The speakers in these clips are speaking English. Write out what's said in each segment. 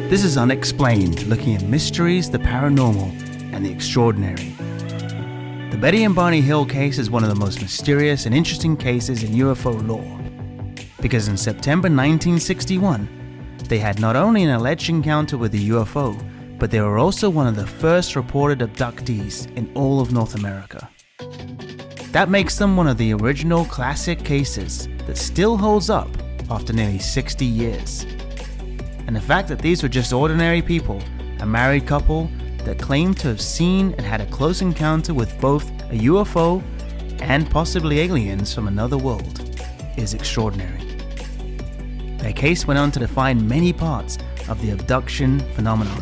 This is Unexplained, looking at mysteries, the paranormal, and the extraordinary. The Betty and Barney Hill case is one of the most mysterious and interesting cases in UFO lore, because in September 1961, they had not only an alleged encounter with a UFO, but they were also one of the first reported abductees in all of North America. That makes them one of the original classic cases that still holds up after nearly 60 years. And the fact that these were just ordinary people, a married couple that claimed to have seen and had a close encounter with both a UFO and possibly aliens from another world, is extraordinary. Their case went on to define many parts of the abduction phenomenon,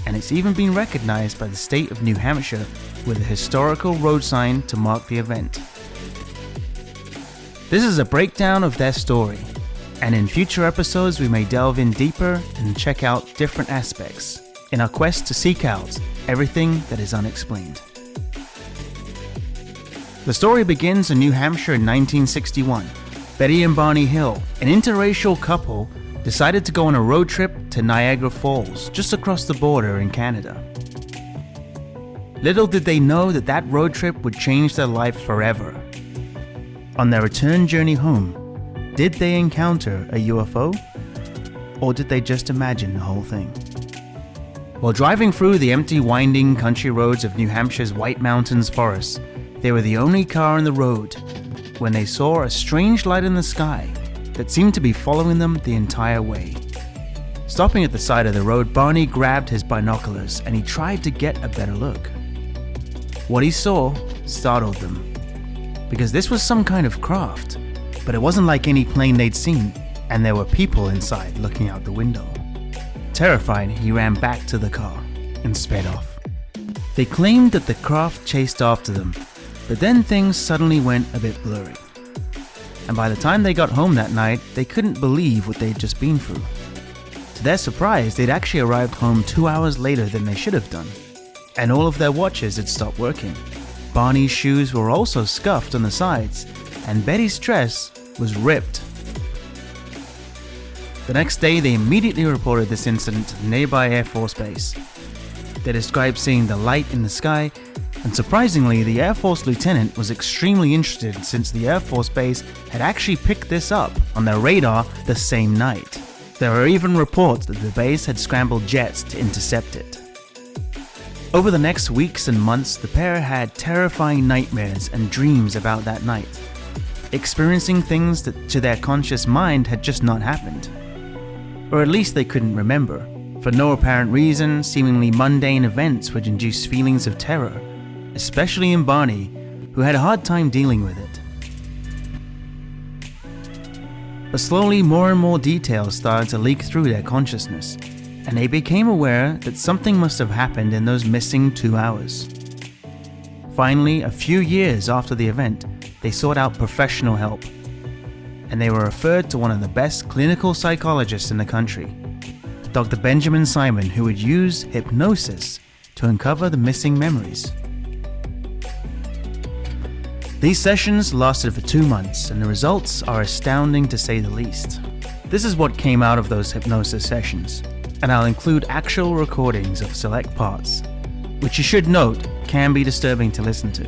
and it's even been recognized by the state of New Hampshire with a historical road sign to mark the event. This is a breakdown of their story, and in future episodes we may delve in deeper and check out different aspects in our quest to seek out everything that is unexplained. The story begins in New Hampshire in 1961. Betty and Barney Hill, an interracial couple, decided to go on a road trip to Niagara Falls, just across the border in Canada. Little did they know that that road trip would change their life forever. On their return journey home, did they encounter a UFO? Or did they just imagine the whole thing? While driving through the empty, winding country roads of New Hampshire's White Mountains forests, they were the only car on the road when they saw a strange light in the sky that seemed to be following them the entire way. Stopping at the side of the road, Barney grabbed his binoculars and he tried to get a better look. What he saw startled them, because this was some kind of craft, but it wasn't like any plane they'd seen, and there were people inside looking out the window. Terrified, he ran back to the car and sped off. They claimed that the craft chased after them, but then things suddenly went a bit blurry. And by the time they got home that night, they couldn't believe what they'd just been through. To their surprise, they'd actually arrived home 2 hours later than they should have done, and all of their watches had stopped working. Barney's shoes were also scuffed on the sides, and Betty's dress was ripped. The next day, they immediately reported this incident to the nearby Air Force Base. They described seeing the light in the sky, and surprisingly, the Air Force lieutenant was extremely interested since the Air Force Base had actually picked this up on their radar the same night. There were even reports that the base had scrambled jets to intercept it. Over the next weeks and months, the pair had terrifying nightmares and dreams about that night, experiencing things that to their conscious mind had just not happened. Or at least they couldn't remember. For no apparent reason, seemingly mundane events would induce feelings of terror, especially in Barney, who had a hard time dealing with it. But slowly more and more details started to leak through their consciousness, and they became aware that something must have happened in those missing 2 hours. Finally, a few years after the event, they sought out professional help, and they were referred to one of the best clinical psychologists in the country, Dr. Benjamin Simon, who would use hypnosis to uncover the missing memories. These sessions lasted for 2 months, and the results are astounding to say the least. This is what came out of those hypnosis sessions, and I'll include actual recordings of select parts, which you should note can be disturbing to listen to.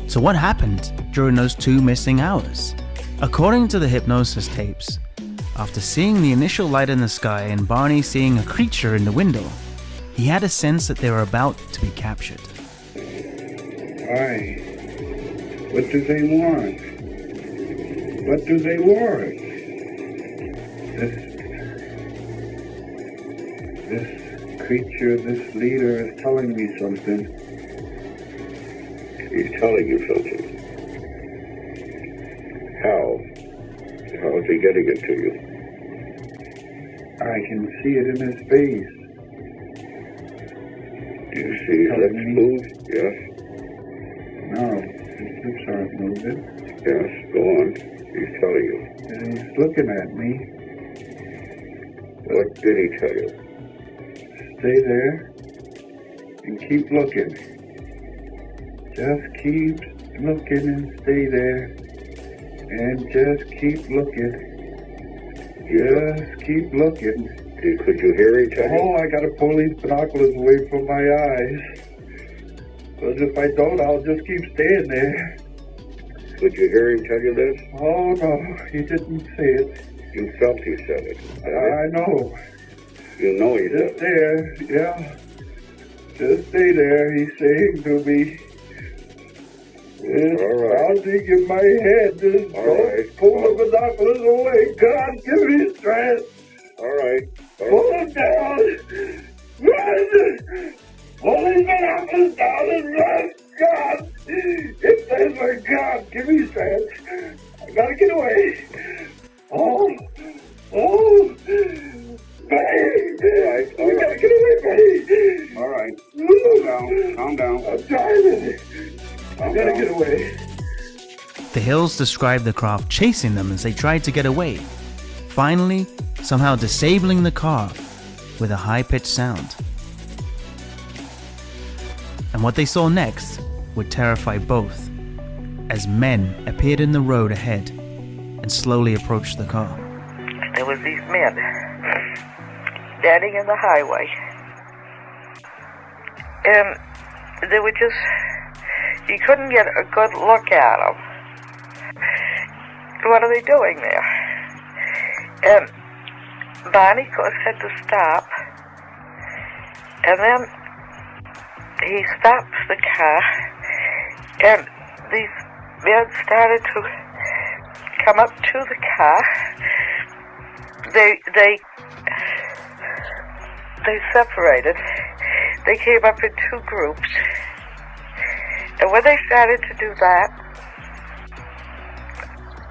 So what happened during those 2 missing hours? According to the hypnosis tapes, after seeing the initial light in the sky and Barney seeing a creature in the window, he had a sense that they were about to be captured. Why? What do they want? What do they want? This creature, this leader is telling me something. He's telling you something. How? How is he getting it to you? I can see it in his face. Do you see his lips move? Yes. No, his lips aren't moving. Yes, go on. He's telling you. And he's looking at me. What did he tell you? Stay there and keep looking. Just keep looking and stay there. And just keep looking. Just keep looking. Could you hear him tell you? Oh, I gotta pull these binoculars away from my eyes. Because if I don't, I'll just keep staying there. Could you hear him tell you this? Oh, no, he didn't say it. You felt he said it. I know. You know he said Just it. there, yeah. Just stay there, he's saying to me. It's All right. pounding in my head. Just All don't right. pull the binoculars away. God, give me strength. All right. Pull them down. Run! Pull these binoculars down and run. God, it says my God, give me strength. I gotta get away. Oh, Betty! right, all We gotta right. get away, Betty! All right. Calm down. I'm driving. I gotta down. get away. The Hills described the craft chasing them as they tried to get away, finally, somehow disabling the car with a high-pitched sound. And what they saw next would terrify both, as men appeared in the road ahead and slowly approached the car. There was these men standing in the highway, and they were just, you couldn't get a good look at them. What are they doing there? And Barney, of course, had to stop, and then he stops the car, and these men started to come up to the car. They separated. They came up in two groups, and when they started to do that,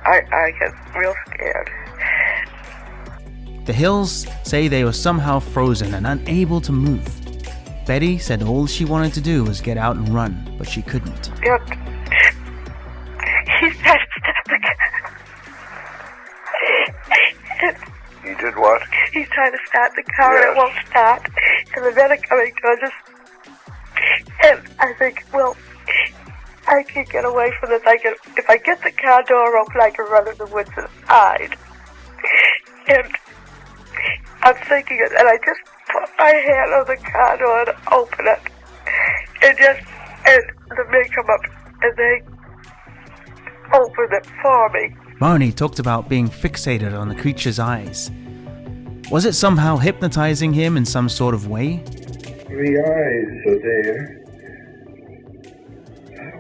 I got real scared. The Hills say they were somehow frozen and unable to move. Betty said all she wanted to do was get out and run, but she couldn't. And he started to stop the car. He did what? He's trying to start the car and Yes. it won't start. And the men are coming towards us. And I think, well, I can get away from this. If I get the car door open, I can run in the woods and hide. And I'm thinking it, and I just put my hand on the car door and open it. And the men come up and they open it for me. Barney talked about being fixated on the creature's eyes. Was it somehow hypnotizing him in some sort of way? The eyes are there.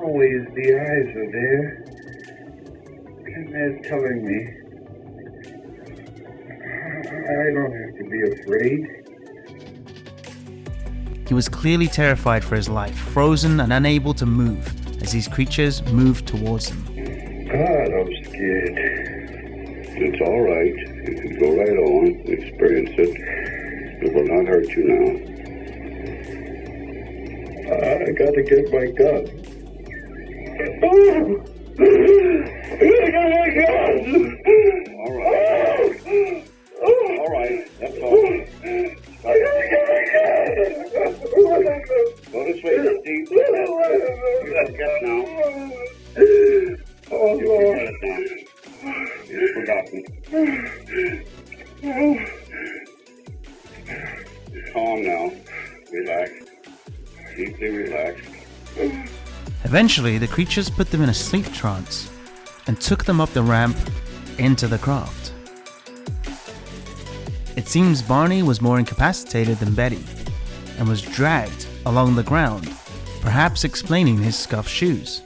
Always the eyes are there. And they're telling me I don't have to be afraid. He was clearly terrified for his life, frozen and unable to move as these creatures moved towards him. God, I'm scared. It's all right. You can go right on, experience it. It will not hurt you now. I gotta get my gun. I gotta get my gun! All right. All right. That's all. I gotta get my gun! Go to sleep, Steve. You got to get now. Oh, You Lord. forget it now. You've forgotten. Calm now. Relax. Deeply relaxed. Eventually, the creatures put them in a sleep trance and took them up the ramp into the craft. It seems Barney was more incapacitated than Betty and was dragged along the ground, perhaps explaining his scuffed shoes.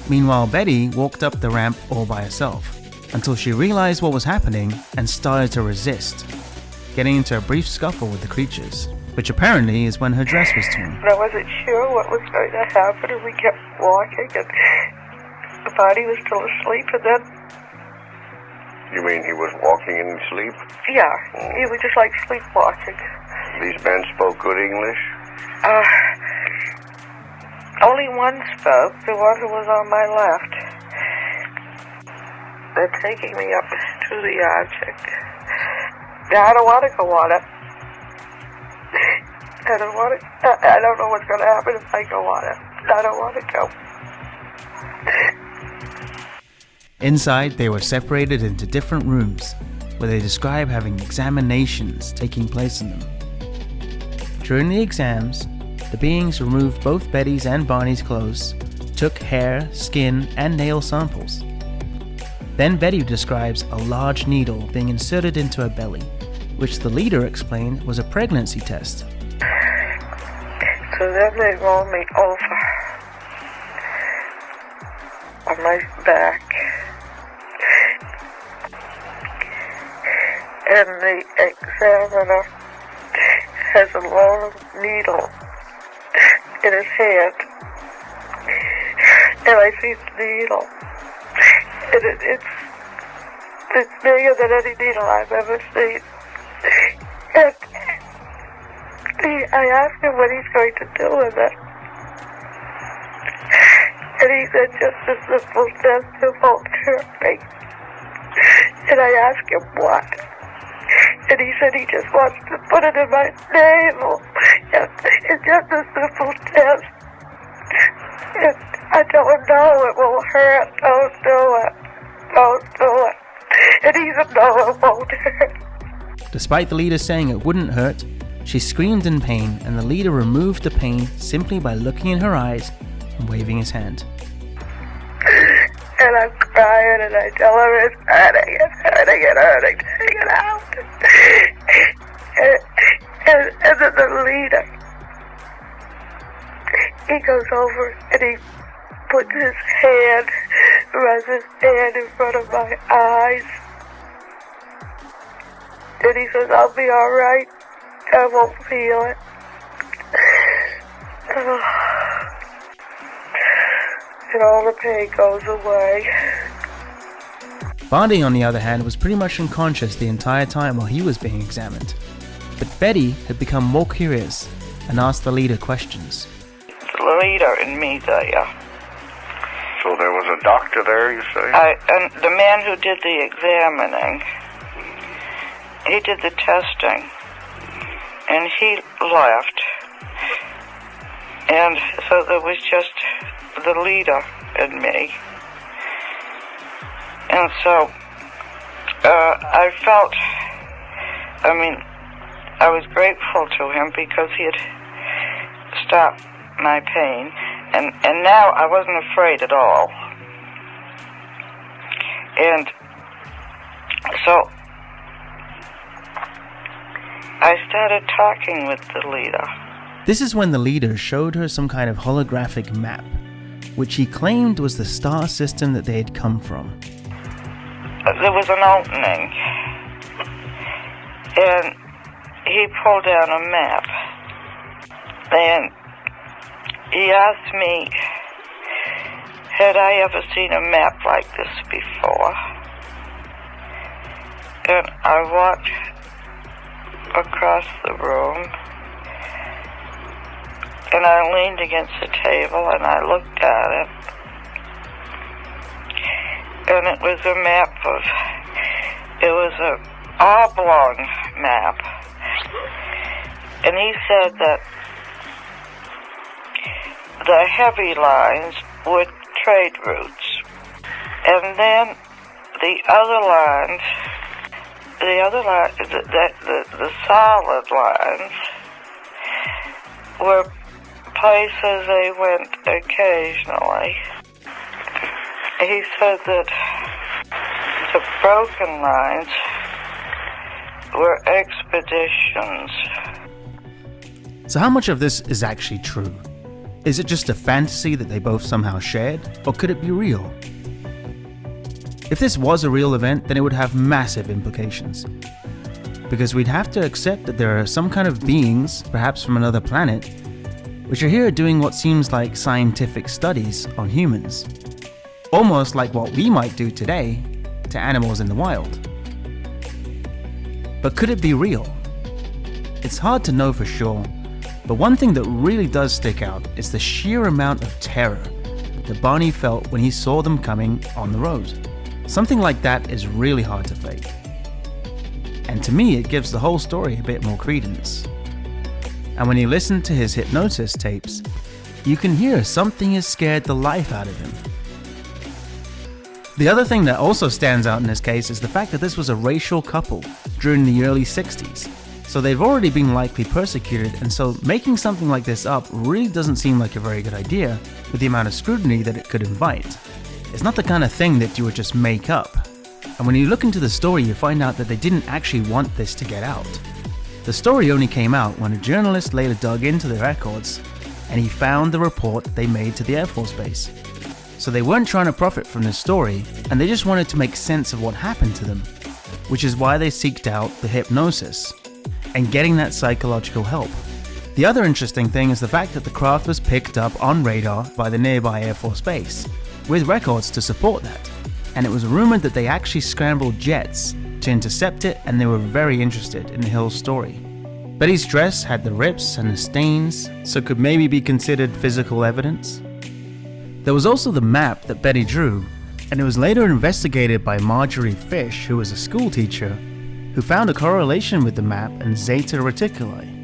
Meanwhile, Betty walked up the ramp all by herself until she realized what was happening and started to resist, getting into a brief scuffle with the creatures, which apparently is when her dress was torn. And I wasn't sure what was going to happen, and we kept walking, and the body was still asleep, and then You mean he was walking in his sleep? Yeah, he was just like sleepwalking. These men spoke good English? Only one spoke, the one who was on my left. They're taking me up to the object. Now, I don't want to go on it. I don't know what's going to happen if I go on it. I don't want to go. Inside, they were separated into different rooms, where they describe having examinations taking place in them. During the exams, the beings removed both Betty's and Barney's clothes, took hair, skin, and nail samples. Then Betty describes a large needle being inserted into her belly, which the leader explained was a pregnancy test. So then they roll me over on my back. And the examiner has a long needle in his hand. And I see the needle. And it's bigger than any needle I've ever seen. And I asked him what he's going to do with it. And he said, just a simple test to won't hurt me. And I asked him what. And he said he just wants to put it in my navel. It's just a simple test. And I don't know, it will hurt. Don't do it. Don't do it. And he said, no, it won't hurt. Despite the leader saying it wouldn't hurt, she screamed in pain, and the leader removed the pain simply by looking in her eyes and waving his hand. And I'm crying, and I tell him it's hurting, take it out. And then the leader, he goes over and he puts his hand, runs his hand in front of my eyes. And he says, I'll be alright. I won't feel it. And all the pain goes away. Barney, on the other hand, was pretty much unconscious the entire time while he was being examined. But Betty had become more curious and asked the leader questions. The leader and me there. So there was a doctor there, you say? And the man who did the examining, he did the testing, and he left. And so there was just the leader and me. And so I felt, I was grateful to him because he had stopped my pain. And now I wasn't afraid at all. And so I started talking with the leader. This is when the leader showed her some kind of holographic map, which he claimed was the star system that they had come from. There was an opening, and he pulled down a map, and he asked me, had I ever seen a map like this before? And I walked across the room, and I leaned against the table, and I looked at it. And it was a map it was an oblong map. And he said that the heavy lines were trade routes. And then the solid lines were places they went occasionally. He said that the broken lines were expeditions. So how much of this is actually true? Is it just a fantasy that they both somehow shared, or could it be real? If this was a real event, then it would have massive implications. Because we'd have to accept that there are some kind of beings, perhaps from another planet, which are here doing what seems like scientific studies on humans. Almost like what we might do today, connect to animals in the wild. But could it be real? It's hard to know for sure, but one thing that really does stick out is the sheer amount of terror that Barney felt when he saw them coming on the road. Something like that is really hard to fake. And to me, it gives the whole story a bit more credence. And when you listen to his hypnosis tapes, you can hear something has scared the life out of him. The other thing that also stands out in this case is the fact that this was a racial couple during the early 60s. So they've already been likely persecuted, and so making something like this up really doesn't seem like a very good idea with the amount of scrutiny that it could invite. It's not the kind of thing that you would just make up. And when you look into the story, you find out that they didn't actually want this to get out. The story only came out when a journalist later dug into the records and he found the report they made to the Air Force Base. So they weren't trying to profit from this story, and they just wanted to make sense of what happened to them, which is why they seeked out the hypnosis and getting that psychological help. The other interesting thing is the fact that the craft was picked up on radar by the nearby Air Force Base, with records to support that. And it was rumored that they actually scrambled jets to intercept it, and they were very interested in Hill's story. Betty's dress had the rips and the stains, so could maybe be considered physical evidence. There was also the map that Betty drew, and it was later investigated by Marjorie Fish, who was a school teacher, who found a correlation with the map and Zeta Reticuli.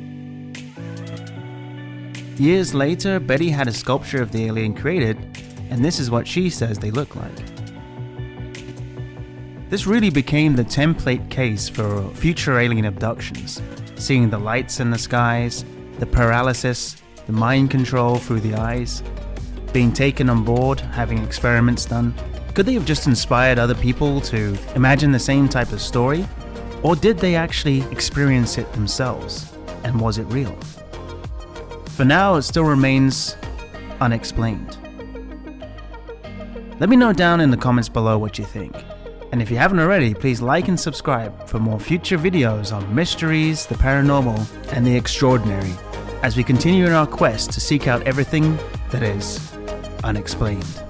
Years later, Betty had a sculpture of the alien created, and this is what she says they look like. This really became the template case for future alien abductions, seeing the lights in the skies, the paralysis, the mind control through the eyes, being taken on board, having experiments done. Could they have just inspired other people to imagine the same type of story? Or did they actually experience it themselves? And was it real? For now, it still remains unexplained. Let me know down in the comments below what you think. And if you haven't already, please like and subscribe for more future videos on mysteries, the paranormal, and the extraordinary, as we continue in our quest to seek out everything that is unexplained.